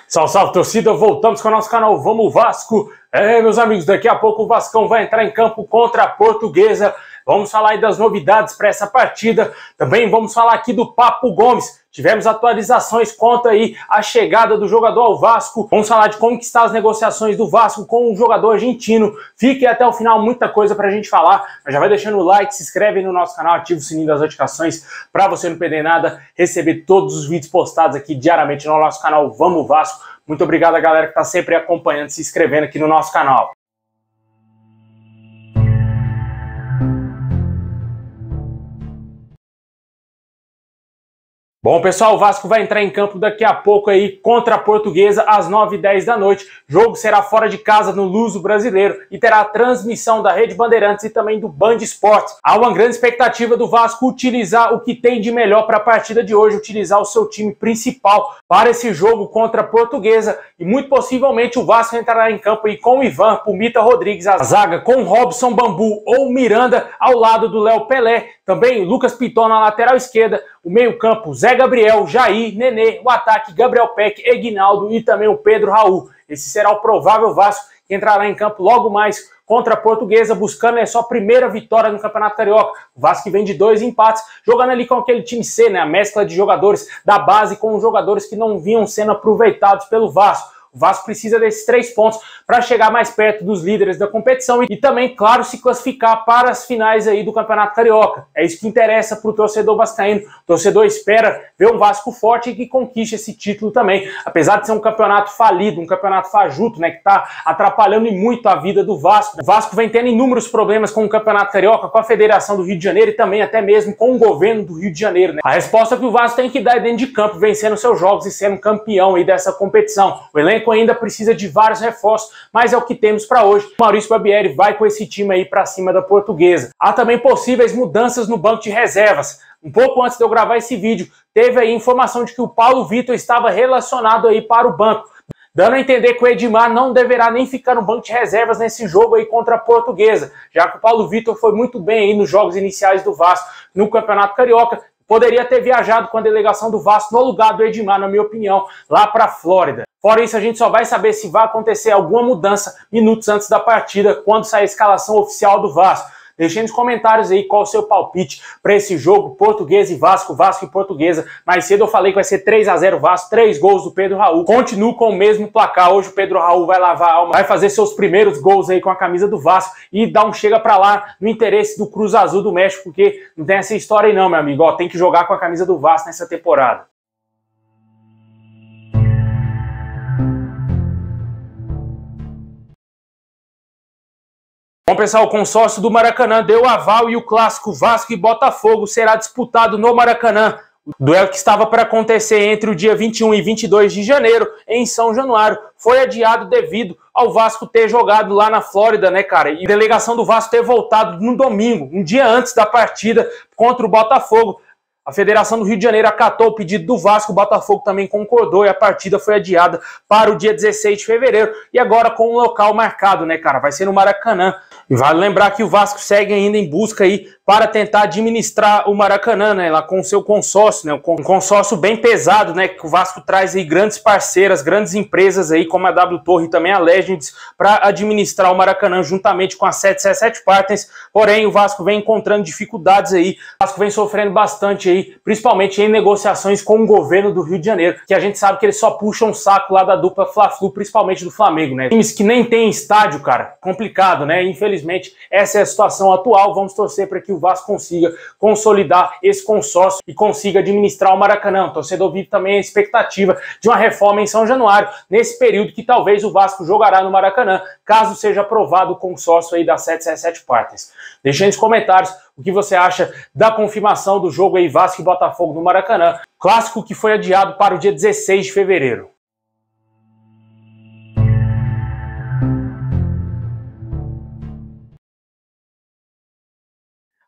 Salve, salve, torcida, voltamos com o nosso canal Vamos Vasco. Meus amigos, daqui a pouco o Vascão vai entrar em campo contra a Portuguesa. Vamos falar aí das novidades para essa partida. Também vamos falar aqui do Papo Gomes. Tivemos atualizações quanto aí a chegada do jogador ao Vasco. Vamos falar de como que estão as negociações do Vasco com o jogador argentino. Fiquem até o final, muita coisa pra gente falar. Mas já vai deixando o like, se inscreve aí no nosso canal, ativa o sininho das notificações para você não perder nada, receber todos os vídeos postados aqui diariamente no nosso canal Vamos Vasco. Muito obrigado a galera que está sempre acompanhando, se inscrevendo aqui no nosso canal. Bom, pessoal, o Vasco vai entrar em campo daqui a pouco aí contra a Portuguesa às 9h10 da noite. O jogo será fora de casa no Luso Brasileiro e terá a transmissão da Rede Bandeirantes e também do Band Esportes. Há uma grande expectativa do Vasco utilizar o que tem de melhor para a partida de hoje, utilizar o seu time principal para esse jogo contra a Portuguesa e muito possivelmente o Vasco entrará em campo aí com o Ivan, Pumita Rodrigues, a zaga com Robson Bambu ou Miranda ao lado do Léo Pelé, também Lucas Piton na lateral esquerda, o meio-campo Zé Gabriel, Jair, Nenê, o ataque Gabriel Peck, Eguinaldo e também o Pedro Raul. Esse será o provável Vasco que entrará em campo logo mais contra a Portuguesa, buscando a sua primeira vitória no Campeonato Carioca. O Vasco que vem de 2 empates, jogando ali com aquele time C, né? A mescla de jogadores da base com os jogadores que não vinham sendo aproveitados pelo Vasco. O Vasco precisa desses 3 pontos para chegar mais perto dos líderes da competição e também, claro, se classificar para as finais aí do Campeonato Carioca. É isso que interessa para o torcedor vascaíno. O torcedor espera ver um Vasco forte e que conquiste esse título também. Apesar de ser um campeonato falido, um campeonato fajuto, né, que está atrapalhando muito a vida do Vasco. O Vasco vem tendo inúmeros problemas com o Campeonato Carioca, com a Federação do Rio de Janeiro e também até mesmo com o governo do Rio de Janeiro, né? A resposta que o Vasco tem que dar é dentro de campo, vencendo seus jogos e sendo campeão aí dessa competição. O elenco ainda precisa de vários reforços, mas é o que temos para hoje. O Maurício Barbieri vai com esse time aí para cima da Portuguesa. Há também possíveis mudanças no banco de reservas. Um pouco antes de eu gravar esse vídeo, teve aí informação de que o Paulo Vitor estava relacionado aí para o banco, dando a entender que o Edmar não deverá nem ficar no banco de reservas nesse jogo aí contra a Portuguesa, já que o Paulo Vitor foi muito bem aí nos jogos iniciais do Vasco no Campeonato Carioca. Poderia ter viajado com a delegação do Vasco no lugar do Edmar, na minha opinião, lá para a Flórida. Fora isso, a gente só vai saber se vai acontecer alguma mudança minutos antes da partida, quando sair a escalação oficial do Vasco. Deixem nos comentários aí qual o seu palpite para esse jogo, Portuguesa e Vasco, Vasco e Portuguesa. Mais cedo eu falei que vai ser 3-0 Vasco, 3 gols do Pedro Raul. Continuo com o mesmo placar. Hoje o Pedro Raul vai lavar a alma, vai fazer seus primeiros gols aí com a camisa do Vasco e dar um chega para lá no interesse do Cruz Azul do México, porque não tem essa história aí não, meu amigo. Ó, tem que jogar com a camisa do Vasco nessa temporada. Bom, pessoal, o consórcio do Maracanã deu aval e o clássico Vasco e Botafogo será disputado no Maracanã. O duelo que estava para acontecer entre o dia 21 e 22 de janeiro, em São Januário, foi adiado devido ao Vasco ter jogado lá na Flórida, né, cara? E a delegação do Vasco ter voltado no domingo, um dia antes da partida contra o Botafogo. A Federação do Rio de Janeiro acatou o pedido do Vasco, o Botafogo também concordou e a partida foi adiada para o dia 16 de fevereiro. E agora com o local marcado, né, cara? Vai ser no Maracanã. E vale lembrar que o Vasco segue ainda em busca aí para tentar administrar o Maracanã, né, lá com o seu consórcio, né, um consórcio bem pesado, né, que o Vasco traz aí grandes parceiras, grandes empresas aí como a W Torre e também a Legends para administrar o Maracanã juntamente com a 777 Partners. Porém, o Vasco vem encontrando dificuldades aí, o Vasco vem sofrendo bastante aí, principalmente em negociações com o governo do Rio de Janeiro, que a gente sabe que eles só puxam o saco lá da dupla Fla-Flu, principalmente do Flamengo, né? Times que nem tem estádio, cara, complicado, né? Infelizmente, essa é a situação atual. Vamos torcer para que o Vasco consiga consolidar esse consórcio e consiga administrar o Maracanã. O torcedor vive também a expectativa de uma reforma em São Januário, nesse período que talvez o Vasco jogará no Maracanã, caso seja aprovado o consórcio aí da 777 Partners. Deixe aí nos comentários o que você acha da confirmação do jogo aí Vasco e Botafogo no Maracanã, clássico que foi adiado para o dia 16 de fevereiro.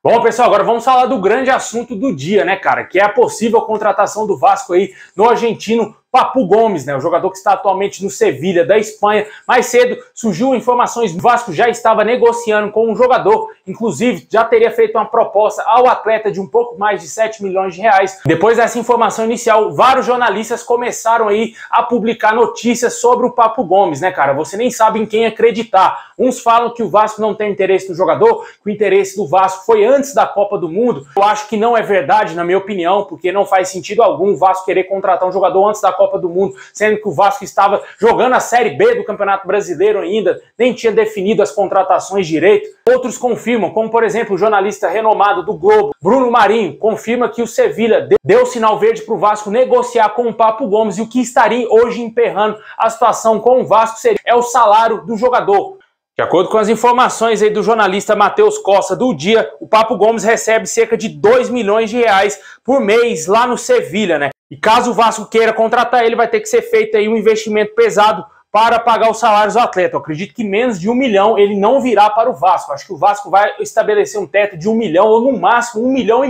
Bom, pessoal, agora vamos falar do grande assunto do dia, né, cara? Que é a possível contratação do Vasco aí no argentino Papu Gomes, né, o jogador que está atualmente no Sevilha da Espanha. Mais cedo surgiu informações que o Vasco já estava negociando com um jogador, inclusive já teria feito uma proposta ao atleta de um pouco mais de 7 milhões de reais. Depois dessa informação inicial, vários jornalistas começaram aí a publicar notícias sobre o Papu Gomes, né, cara? Você nem sabe em quem acreditar. Uns falam que o Vasco não tem interesse no jogador, que o interesse do Vasco foi antes da Copa do Mundo. Eu acho que não é verdade, na minha opinião, porque não faz sentido algum o Vasco querer contratar um jogador antes da Copa do Mundo, sendo que o Vasco estava jogando a Série B do Campeonato Brasileiro ainda, nem tinha definido as contratações direito. Outros confirmam, como por exemplo o jornalista renomado do Globo, Bruno Marinho, confirma que o Sevilha deu sinal verde para o Vasco negociar com o Papu Gomes, e o que estaria hoje emperrando a situação com o Vasco é o salário do jogador. De acordo com as informações aí do jornalista Matheus Costa do Dia, o Papu Gomes recebe cerca de 2 milhões de reais por mês lá no Sevilha, né? E caso o Vasco queira contratar ele, vai ter que ser feito aí um investimento pesado para pagar os salários do atleta. Eu acredito que menos de 1 milhão ele não virá para o Vasco. Acho que o Vasco vai estabelecer um teto de 1 milhão ou no máximo 1,5 milhão.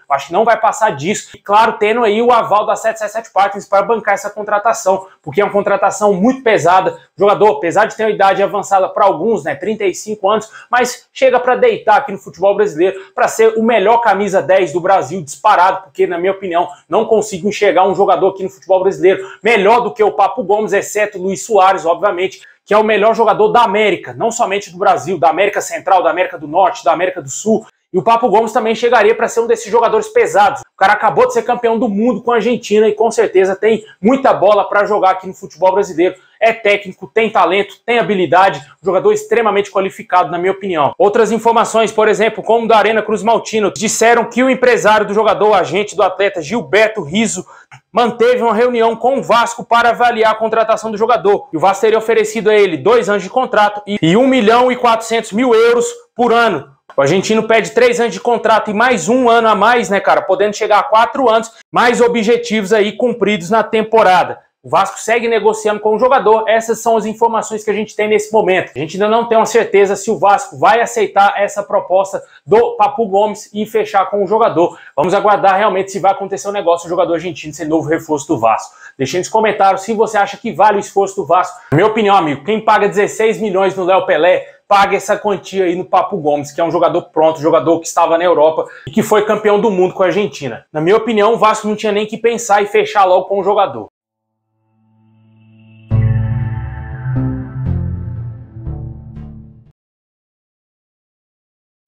Acho que não vai passar disso. E claro, tendo aí o aval da 777 Partners para bancar essa contratação, porque é uma contratação muito pesada. O jogador, apesar de ter uma idade avançada para alguns, né, 35 anos, mas chega para deitar aqui no futebol brasileiro, para ser o melhor camisa 10 do Brasil, disparado, porque na minha opinião não consigo enxergar um jogador aqui no futebol brasileiro melhor do que o Papu Gomes, exceto o Luis Soares, obviamente, que é o melhor jogador da América, não somente do Brasil, da América Central, da América do Norte, da América do Sul. E o Papu Gomes também chegaria para ser um desses jogadores pesados. O cara acabou de ser campeão do mundo com a Argentina e com certeza tem muita bola para jogar aqui no futebol brasileiro. É técnico, tem talento, tem habilidade, um jogador extremamente qualificado, na minha opinião. Outras informações, por exemplo, como da Arena Cruz Maltino, disseram que o empresário do jogador, o agente do atleta Gilberto Rizzo, manteve uma reunião com o Vasco para avaliar a contratação do jogador. E o Vasco teria oferecido a ele 2 anos de contrato e 1.400.000 euros por ano. O argentino pede 3 anos de contrato e mais 1 ano a mais, né, cara? Podendo chegar a 4 anos, mais objetivos aí cumpridos na temporada. O Vasco segue negociando com o jogador. Essas são as informações que a gente tem nesse momento. A gente ainda não tem uma certeza se o Vasco vai aceitar essa proposta do Papu Gomes e fechar com o jogador. Vamos aguardar realmente se vai acontecer um negócio, o jogador argentino ser novo reforço do Vasco. Deixe nos comentários se você acha que vale o esforço do Vasco. Na minha opinião, amigo, quem paga 16 milhões no Léo Pelé, paga essa quantia aí no Papu Gomes, que é um jogador pronto, jogador que estava na Europa e que foi campeão do mundo com a Argentina. Na minha opinião, o Vasco não tinha nem que pensar e fechar logo com o jogador.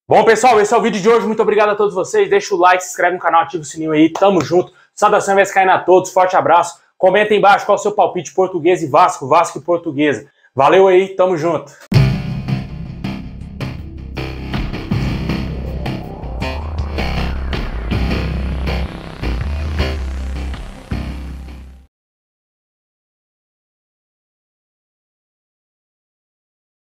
Bom, pessoal, esse é o vídeo de hoje. Muito obrigado a todos vocês. Deixa o like, se inscreve no canal, ativa o sininho aí. Tamo junto. Saudação vascaína a todos. Forte abraço. Comenta aí embaixo qual é o seu palpite português e Vasco, Vasco e Portuguesa. Valeu aí, tamo junto.